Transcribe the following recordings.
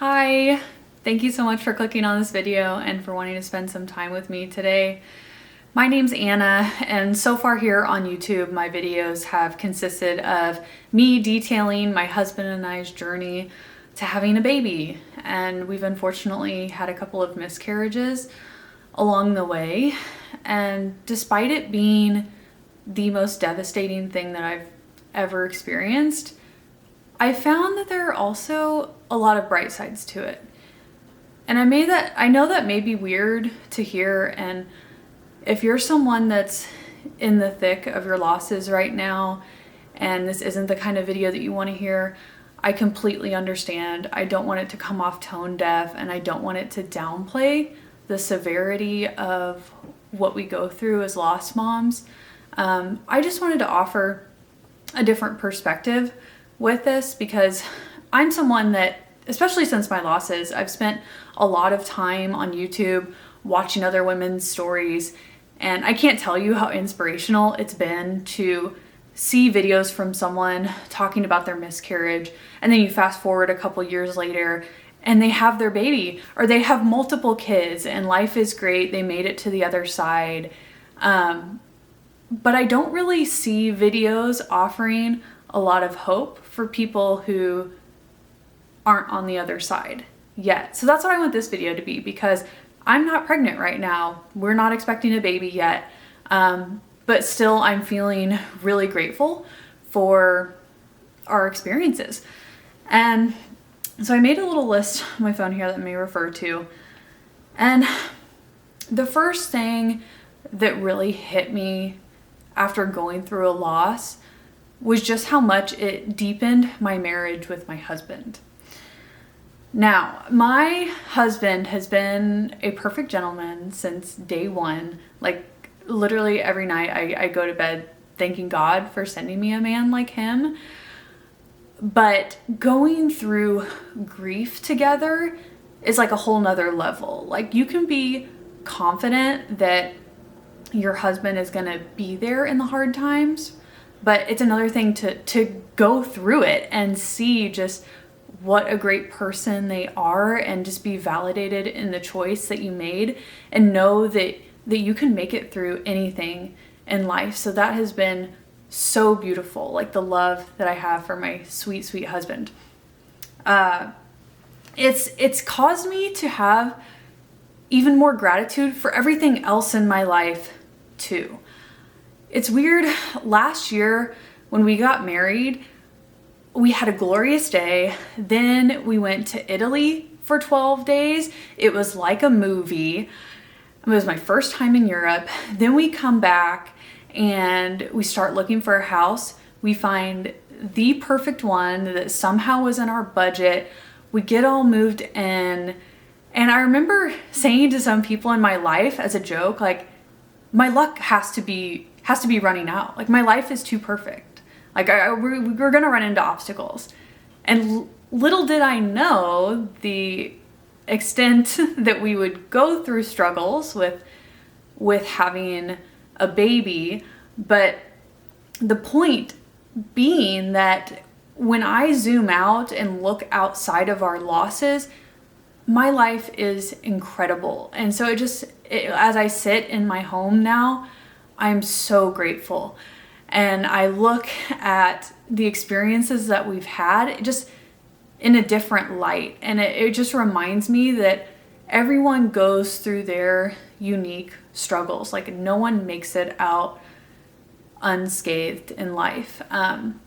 Hi, thank you so much for clicking on this video and for wanting to spend some time with me today. My name's Anna, and so far here on YouTube, my videos have consisted of me detailing my husband and I's journey to having a baby. And we've unfortunately had a couple of miscarriages along the way. And despite it being the most devastating thing that I've ever experienced, I found that there are also a lot of bright sides to it. And I know that may be weird to hear, and if you're someone that's in the thick of your losses right now, and this isn't the kind of video that you want to hear, I completely understand. I don't want it to come off tone deaf, and I don't want it to downplay the severity of what we go through as lost moms. I just wanted to offer a different perspective with this because I'm someone that, especially since my losses, I've spent a lot of time on YouTube watching other women's stories, and I can't tell you how inspirational it's been to see videos from someone talking about their miscarriage, and then you fast forward a couple years later and they have their baby, or they have multiple kids and life is great, they made it to the other side. But I don't really see videos offering a lot of hope for people who aren't on the other side yet. So that's what I want this video to be, because I'm not pregnant right now. We're not expecting a baby yet. But still, I'm feeling really grateful for our experiences. And so I made a little list on my phone here that I may refer to. And the first thing that really hit me after going through a loss was just how much it deepened my marriage with my husband. Now, my husband has been a perfect gentleman since day one. Like, literally every night I go to bed thanking God for sending me a man like him. But going through grief together is like a whole nother level. Like, you can be confident that your husband is gonna be there in the hard times, but it's another thing to go through it and see just what a great person they are, and just be validated in the choice that you made, and know that you can make it through anything in life. So that has been so beautiful, like the love that I have for my sweet, sweet husband. It's caused me to have even more gratitude for everything else in my life too. It's weird, last year when we got married, we had a glorious day. Then we went to Italy for 12 days. It was like a movie. It was my first time in Europe. Then we come back and we start looking for a house. We find the perfect one that somehow was in our budget. We get all moved in. And I remember saying to some people in my life as a joke, like, my luck has to be running out. Like, my life is too perfect. Like, we're gonna run into obstacles. And little did I know the extent that we would go through struggles with having a baby. But the point being that when I zoom out and look outside of our losses, my life is incredible. And so as I sit in my home now, I'm so grateful. And I look at the experiences that we've had just in a different light. And it just reminds me that everyone goes through their unique struggles. Like, no one makes it out unscathed in life. And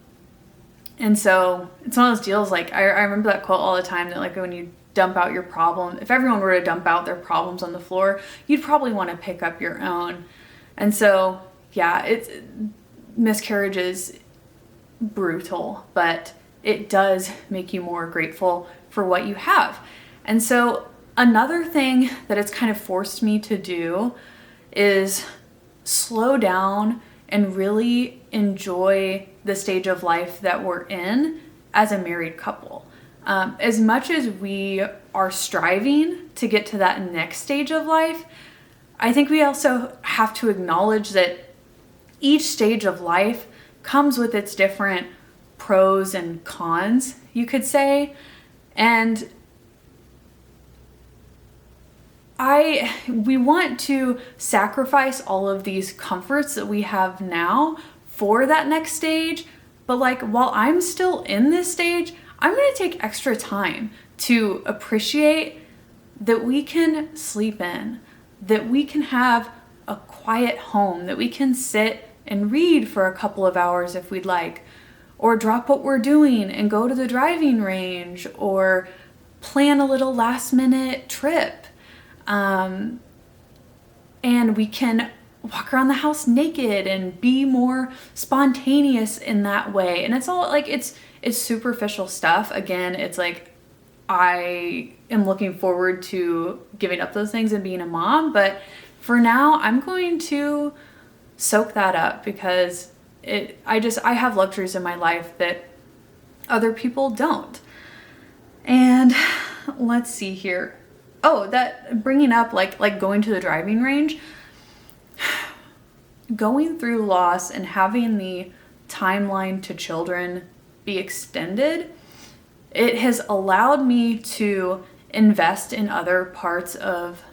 so it's one of those deals, like, I remember that quote all the time, that like when you dump out your problem, if everyone were to dump out their problems on the floor, you'd probably want to pick up your own. And so, yeah, miscarriage is brutal, but it does make you more grateful for what you have. And so another thing that it's kind of forced me to do is slow down and really enjoy the stage of life that we're in as a married couple. As much as we are striving to get to that next stage of life, I think we also have to acknowledge that each stage of life comes with its different pros and cons, you could say. And we want to sacrifice all of these comforts that we have now for that next stage. But like, while I'm still in this stage, I'm going to take extra time to appreciate that we can sleep in, that we can have a quiet home, that we can sit and read for a couple of hours if we'd like, or drop what we're doing and go to the driving range, or plan a little last minute trip. And we can walk around the house naked and be more spontaneous in that way. And it's all like, it's superficial stuff. Again, it's like, I am looking forward to giving up those things and being a mom, but for now I'm going to soak that up because I have luxuries in my life that other people don't. And let's see here. Oh, that bringing up like going to the driving range, going through loss and having the timeline to children be extended, it has allowed me to invest in other parts of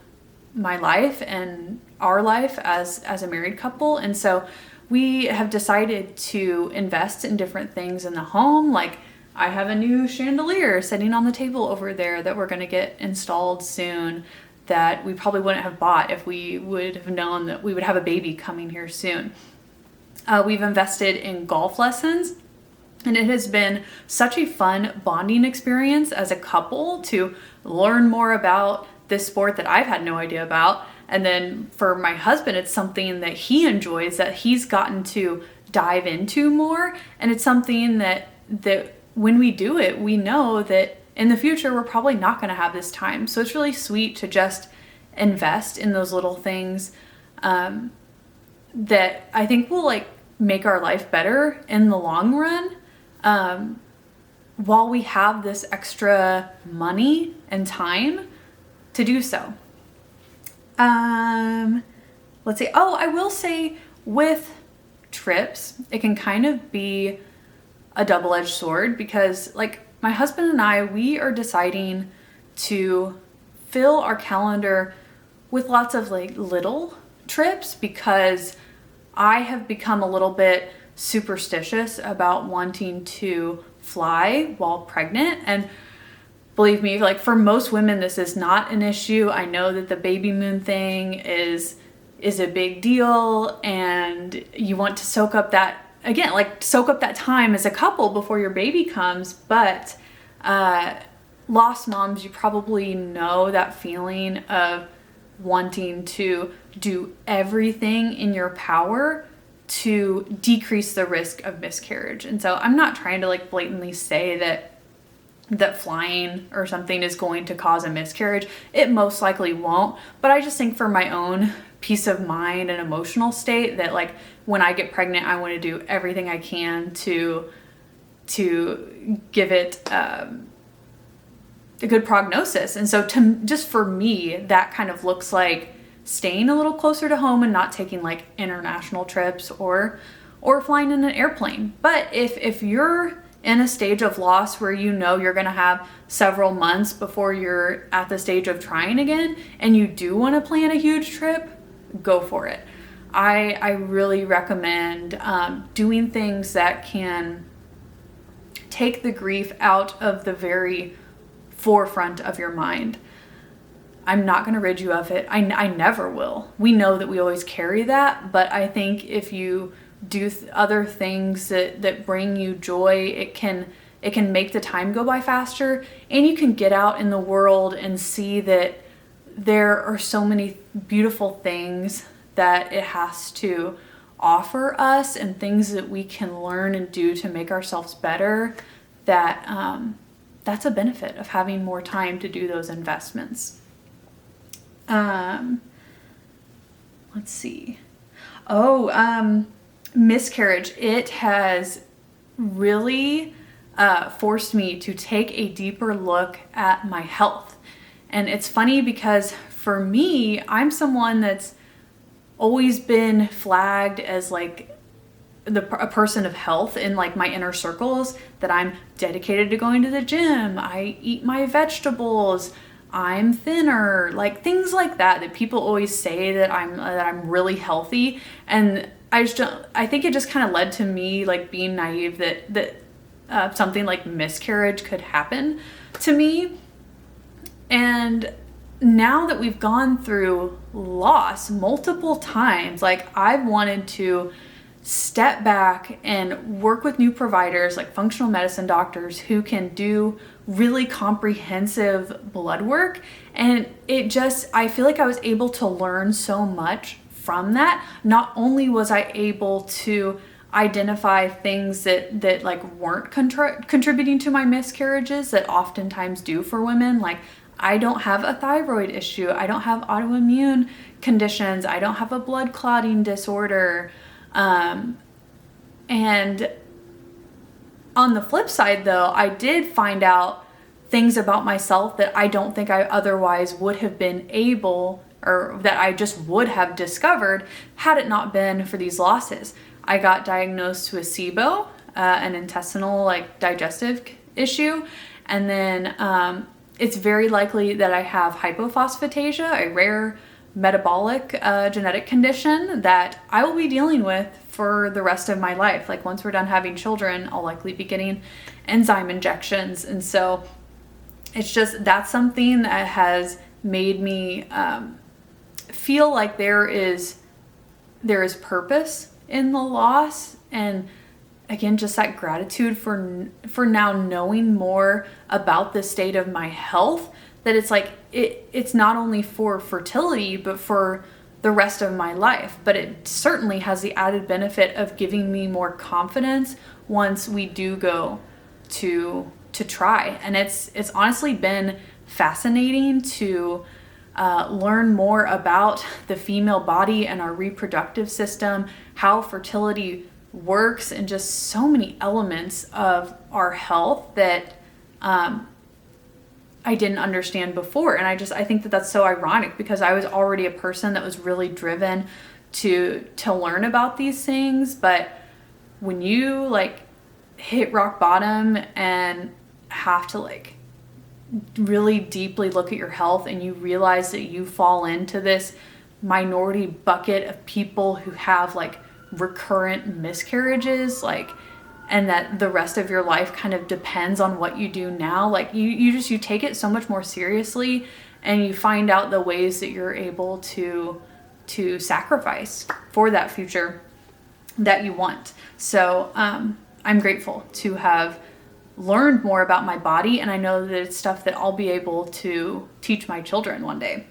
my life and our life as a married couple. And so we have decided to invest in different things in the home. Like, I have a new chandelier sitting on the table over there that we're going to get installed soon that we probably wouldn't have bought if we would have known that we would have a baby coming here soon. We've invested in golf lessons, and it has been such a fun bonding experience as a couple to learn more about this sport that I've had no idea about. And then for my husband, it's something that he enjoys, that he's gotten to dive into more. And it's something that when we do it, we know that in the future, we're probably not going to have this time. So it's really sweet to just invest in those little things that I think will like make our life better in the long run. While we have this extra money and time to do so. Let's see. Oh, I will say with trips, it can kind of be a double-edged sword because like my husband and I, we are deciding to fill our calendar with lots of like little trips because I have become a little bit superstitious about wanting to fly while pregnant. And believe me, like for most women, this is not an issue. I know that the baby moon thing is a big deal and you want to soak up that time as a couple before your baby comes. But lost moms, you probably know that feeling of wanting to do everything in your power to decrease the risk of miscarriage. And so I'm not trying to like blatantly say that flying or something is going to cause a miscarriage. It most likely won't, but I just think for my own peace of mind and emotional state that like when I get pregnant, I want to do everything I can to give it a good prognosis. And so just for me, that kind of looks like staying a little closer to home and not taking like international trips or flying in an airplane. But if you're in a stage of loss where you know you're going to have several months before you're at the stage of trying again and you do want to plan a huge trip, go for it. I really recommend doing things that can take the grief out of the very forefront of your mind. I'm not going to rid you of it. I never will. We know that we always carry that, but I think if you do other things that bring you joy, it can make the time go by faster, and you can get out in the world and see that there are so many beautiful things that it has to offer us and things that we can learn and do to make ourselves better, that's a benefit of having more time to do those investments. Let's see. Miscarriage. It has really forced me to take a deeper look at my health. And it's funny because for me, I'm someone that's always been flagged as like a person of health in like my inner circles, that I'm dedicated to going to the gym. I eat my vegetables. I'm thinner, like things like that people always say that I'm really healthy. And I think it just kind of led to me like being naive that something like miscarriage could happen to me. And now that we've gone through loss multiple times, like I've wanted to step back and work with new providers like functional medicine doctors who can do really comprehensive blood work. And I feel like I was able to learn so much from that. Not only was I able to identify things that like weren't contributing to my miscarriages that oftentimes do for women, like I don't have a thyroid issue, I don't have autoimmune conditions, I don't have a blood clotting disorder. And on the flip side though, I did find out things about myself that I don't think I otherwise would have been able, or that I just would have discovered had it not been for these losses. I got diagnosed with SIBO, an intestinal like digestive issue. And then, it's very likely that I have hypophosphatasia, a rare metabolic genetic condition that I will be dealing with for the rest of my life. Like once we're done having children, I'll likely be getting enzyme injections. And so that's something that has made me feel like there is purpose in the loss. And again, just that gratitude for now knowing more about the state of my health, that it's like it's not only for fertility but for the rest of my life. But it certainly has the added benefit of giving me more confidence once we do go to try. And it's honestly been fascinating to learn more about the female body and our reproductive system, how fertility works, and just so many elements of our health that I didn't understand before. And I think that that's so ironic, because I was already a person that was really driven to learn about these things. But when you like hit rock bottom and have to like really deeply look at your health, and you realize that you fall into this minority bucket of people who have like recurrent miscarriages, like, and that the rest of your life kind of depends on what you do now, like you take it so much more seriously, and you find out the ways that you're able to sacrifice for that future that you want. So I'm grateful to have learned more about my body, and I know that it's stuff that I'll be able to teach my children one day.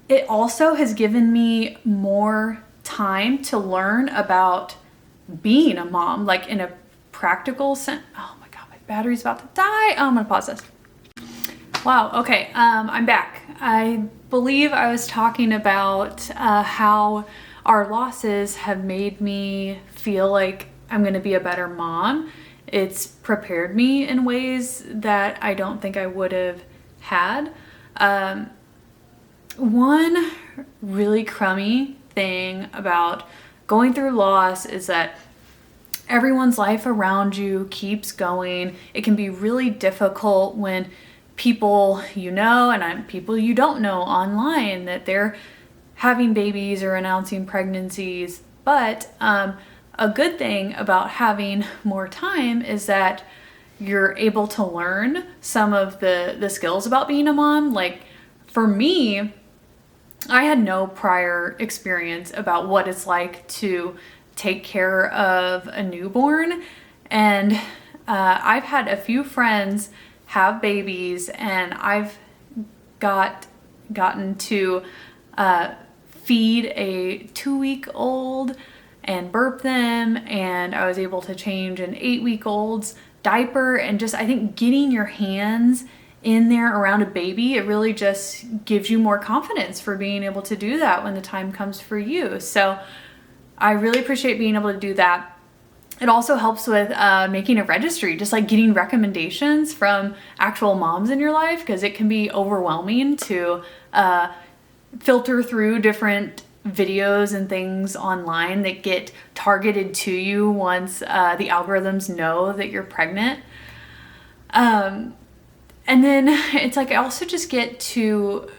It also has given me more time to learn about being a mom, like in a practical sense. Oh my God, my battery's about to die. Oh, I'm gonna pause this. Wow, okay, I'm back. I believe I was talking about how our losses have made me feel like I'm gonna be a better mom. It's prepared me in ways that I don't think I would have had. One really crummy thing about going through loss is that everyone's life around you keeps going. It can be really difficult when people you know and people you don't know online that they're having babies or announcing pregnancies. But a good thing about having more time is that you're able to learn some of the skills about being a mom. Like for me, I had no prior experience about what it's like to take care of a newborn. And I've had a few friends have babies, and I've gotten to feed a 2-week-old and burp them, and I was able to change an 8-week-old's diaper. And just, I think getting your hands in there around a baby, it really just gives you more confidence for being able to do that when the time comes for you. So I really appreciate being able to do that. It also helps with making a registry, just like getting recommendations from actual moms in your life, because it can be overwhelming to filter through different videos and things online that get targeted to you once the algorithms know that you're pregnant. And then it's like I also just get to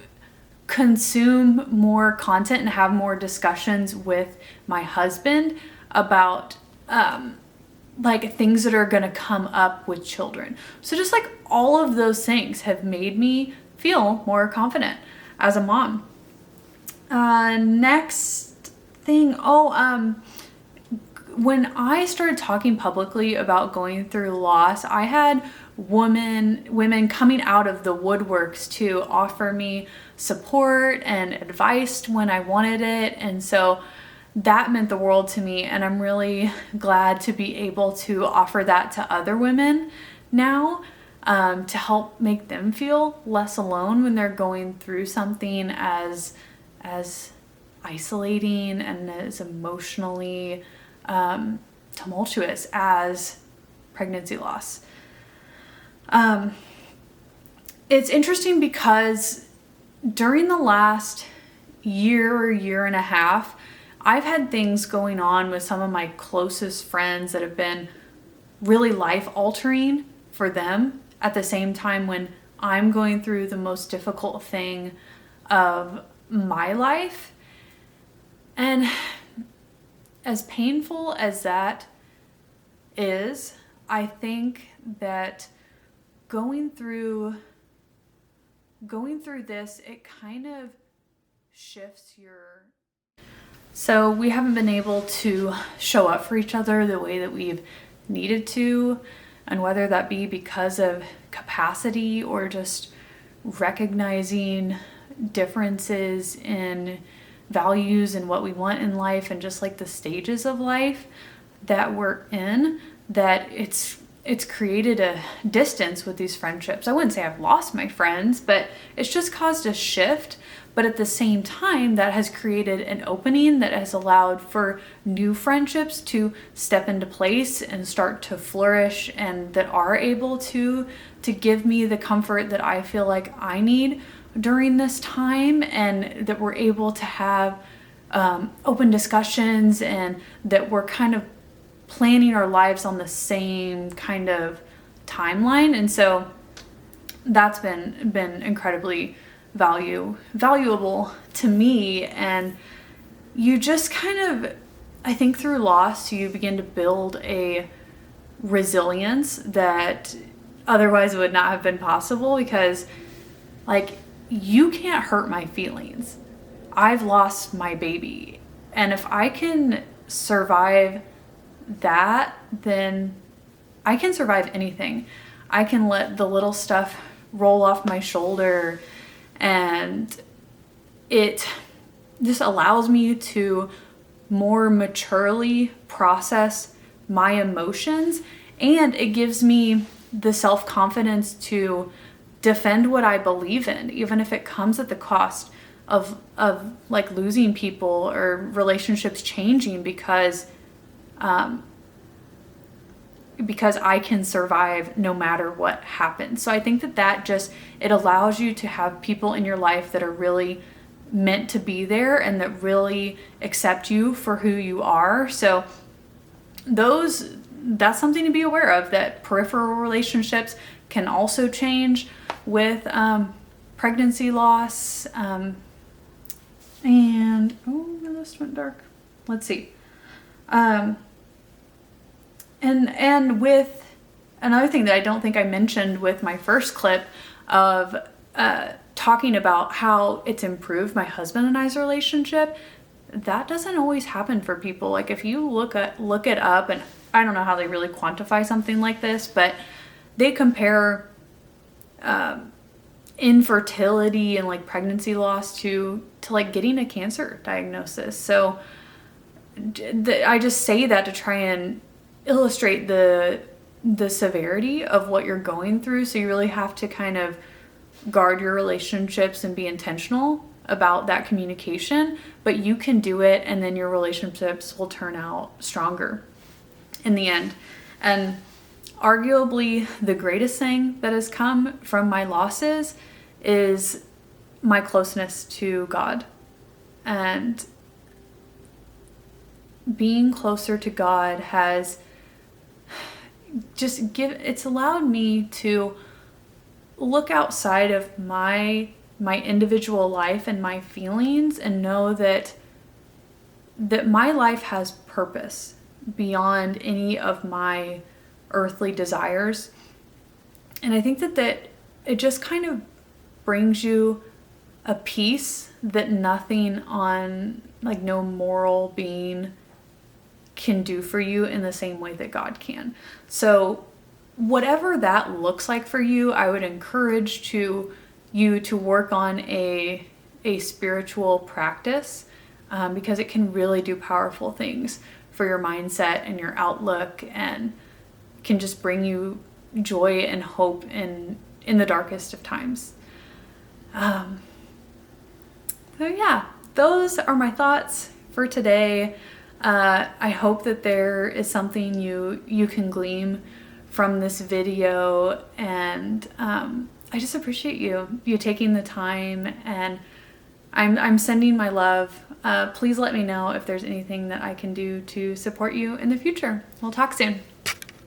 consume more content and have more discussions with my husband about like things that are going to come up with children. So just like all of those things have made me feel more confident as a mom. Next thing, when I started talking publicly about going through loss, I had women coming out of the woodworks to offer me support and advice when I wanted it. And so that meant the world to me. And I'm really glad to be able to offer that to other women now, to help make them feel less alone when they're going through something as isolating and as emotionally tumultuous as pregnancy loss. It's interesting because during the last year or year and a half, I've had things going on with some of my closest friends that have been really life altering for them at the same time when I'm going through the most difficult thing of my life. And as painful as that is, I think that going through this, it kind of shifts your... So we haven't been able to show up for each other the way that we've needed to, and whether that be because of capacity or just recognizing differences in values and what we want in life and just like the stages of life that we're in, that it's created a distance with these friendships. I wouldn't say I've lost my friends, but it's just caused a shift. But at the same time, that has created an opening that has allowed for new friendships to step into place and start to flourish, and that are able to give me the comfort that I feel like I need during this time, and that we're able to have open discussions, and that we're kind of planning our lives on the same kind of timeline. And so that's been incredibly valuable to me. And you just kind of, I think through loss, you begin to build a resilience that otherwise would not have been possible, because like, you can't hurt my feelings. I've lost my baby. And if I can survive that, then I can survive anything. I can let the little stuff roll off my shoulder, and it just allows me to more maturely process my emotions, and it gives me the self-confidence to defend what I believe in, even if it comes at the cost of like losing people or relationships changing, because I can survive no matter what happens. So I think that just, it allows you to have people in your life that are really meant to be there and that really accept you for who you are. So that's something to be aware of, that peripheral relationships can also change with pregnancy loss. And my list went dark. Let's see. And with another thing that I don't think I mentioned with my first clip of talking about how it's improved my husband and I's relationship, that doesn't always happen for people. Like if you look it up, and I don't know how they really quantify something like this, but they compare infertility and like pregnancy loss to like getting a cancer diagnosis. So I just say that to try and illustrate the severity of what you're going through. So you really have to kind of guard your relationships and be intentional about that communication, but you can do it, and then your relationships will turn out stronger in the end. And arguably the greatest thing that has come from my losses is my closeness to God. And being closer to God has just it's allowed me to look outside of my individual life and my feelings and know that my life has purpose beyond any of my earthly desires. And I think that it just kind of brings you a peace that nothing on, like, no moral being can do for you in the same way that God can. So whatever that looks like for you, I would encourage you to work on a spiritual practice, because it can really do powerful things for your mindset and your outlook, and can just bring you joy and hope in the darkest of times. So yeah, those are my thoughts for today. I hope that there is something you can glean from this video, and I just appreciate you taking the time, and I'm sending my love. Please let me know if there's anything that I can do to support you in the future. We'll talk soon.